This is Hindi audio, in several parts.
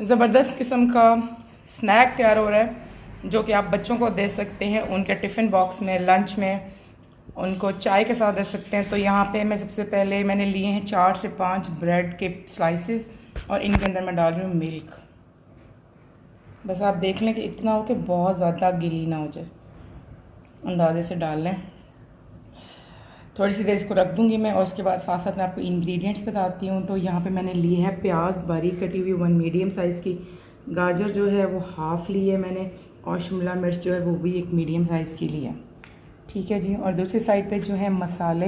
ज़बरदस्त किस्म का स्नैक तैयार हो रहा है जो कि आप बच्चों को दे सकते हैं, उनके टिफ़िन बॉक्स में, लंच में, उनको चाय के साथ दे सकते हैं। तो यहाँ पे मैं सबसे पहले मैंने लिए हैं 4 से 5 ब्रेड के स्लाइसेस और इनके अंदर मैं डाल रही हूँ मिल्क। बस आप देख लें कि इतना हो कि बहुत ज़्यादा गीली ना हो जाए, अंदाजे से डाल लें। थोड़ी सी देर इसको रख दूँगी मैं और उसके बाद साथ साथ मैं आपको इंग्रेडिएंट्स बताती हूँ। तो यहाँ पे मैंने ली है प्याज बारीक कटी हुई 1 मीडियम साइज़ की, गाजर जो है वो हाफ़ ली है मैंने, और शिमला मिर्च जो है वो भी 1 मीडियम साइज़ की ली है। ठीक है जी। और दूसरी साइड पे जो है मसाले,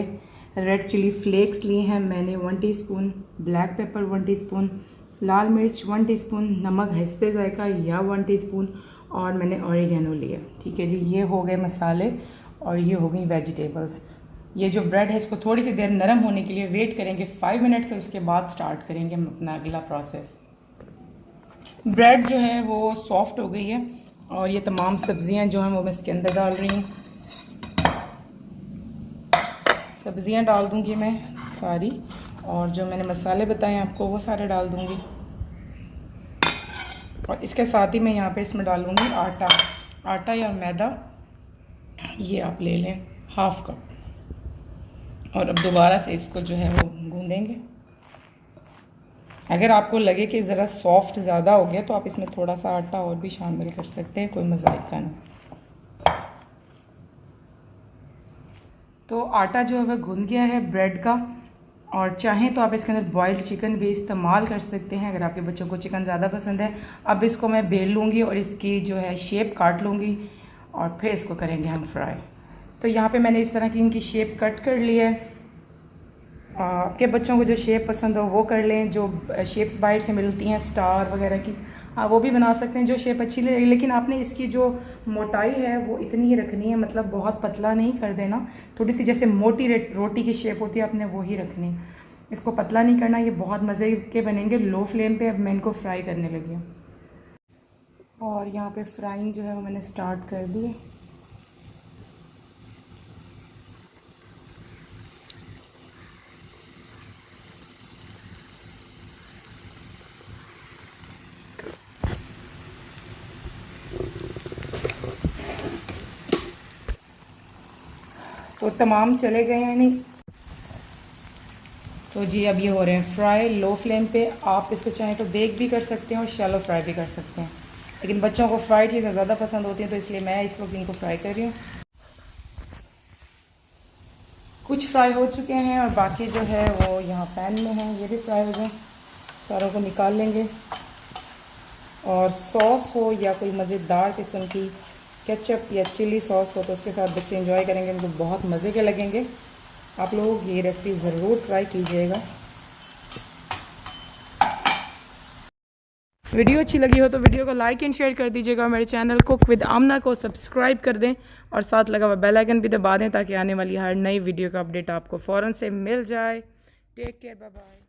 रेड चिली फ्लेक्स लिए हैं मैंने 1 टीस्पून, ब्लैक पेपर 1 टीस्पून, लाल मिर्च 1 टीस्पून, नमक हस्बे जायका या 1 टीस्पून, और मैंने ऑरिगेनो लिया। ठीक है जी। ये हो गए मसाले और ये हो गई वेजिटेबल्स। ये जो ब्रेड है इसको थोड़ी सी देर नरम होने के लिए वेट करेंगे 5 मिनट के, उसके बाद स्टार्ट करेंगे हम अपना अगला प्रोसेस। ब्रेड जो है वो सॉफ्ट हो गई है और ये तमाम सब्जियां जो हैं वो मैं इसके अंदर डाल रही हूँ। सब्जियां डाल दूँगी मैं सारी, और जो मैंने मसाले बताए आपको वो सारे डाल दूँगी। और इसके साथ ही मैं यहाँ पे इसमें डालूँगी आटा या मैदा, ये आप ले लें हाफ़ कप। और अब दोबारा से इसको जो है वो गूँधेंगे। अगर आपको लगे कि ज़रा सॉफ्ट ज़्यादा हो गया तो आप इसमें थोड़ा सा आटा और भी शामिल कर सकते हैं, कोई मज़ाइका नहीं। तो आटा जो है वह गूँध गया है ब्रेड का, और चाहें तो आप इसके अंदर बॉइल्ड चिकन भी इस्तेमाल कर सकते हैं अगर आपके बच्चों को चिकन ज़्यादा पसंद है। अब इसको मैं बेल लूँगी और इसकी जो है शेप काट लूँगी और फिर इसको करेंगे हम फ्राई। तो यहाँ पे मैंने इस तरह की इनकी शेप कट कर ली है। आपके बच्चों को जो शेप पसंद हो वो कर लें, जो शेप्स बाहर से मिलती हैं स्टार वगैरह की, वो भी बना सकते हैं जो शेप अच्छी लगेगी। लेकिन आपने इसकी जो मोटाई है वो इतनी ही रखनी है, मतलब बहुत पतला नहीं कर देना, थोड़ी सी जैसे मोटी रोटी की शेप होती है आपने वो ही रखनी, इसको पतला नहीं करना। ये बहुत मज़े के बनेंगे लो फ्लेम पे। अब मैं इनको फ्राई करने लगी हूँ और यहाँ पे फ्राइंग जो है वो मैंने स्टार्ट कर दी है। तो तमाम चले गए हैं नहीं, तो जी अब ये हो रहे हैं फ्राई लो फ्लेम पे। आप इसको चाहें तो बेक भी कर सकते हैं और शैलो फ्राई भी कर सकते हैं, लेकिन बच्चों को फ्राई चीज़ें ज़्यादा पसंद होती हैं तो इसलिए मैं इस वक्त इनको फ्राई कर रही हूँ। कुछ फ्राई हो चुके हैं और बाकी जो है वो यहाँ पैन में है, ये भी फ्राई हो जाए। सारों को निकाल लेंगे और सॉस हो या कोई मज़ेदार किस्म की केचप या चिली सॉस हो तो उसके साथ बच्चे एंजॉय करेंगे, उनको बहुत मज़े के लगेंगे। आप लोग ये रेसिपी ज़रूर ट्राई कीजिएगा। वीडियो अच्छी लगी हो तो वीडियो को लाइक एंड शेयर कर दीजिएगा और मेरे चैनल कुक विद आमना को सब्सक्राइब कर दें और साथ लगा हुआ बेल आइकन भी दबा दें ताकि आने वाली हर नई वीडियो का अपडेट आपको फ़ौरन से मिल जाए। Take care, bye bye.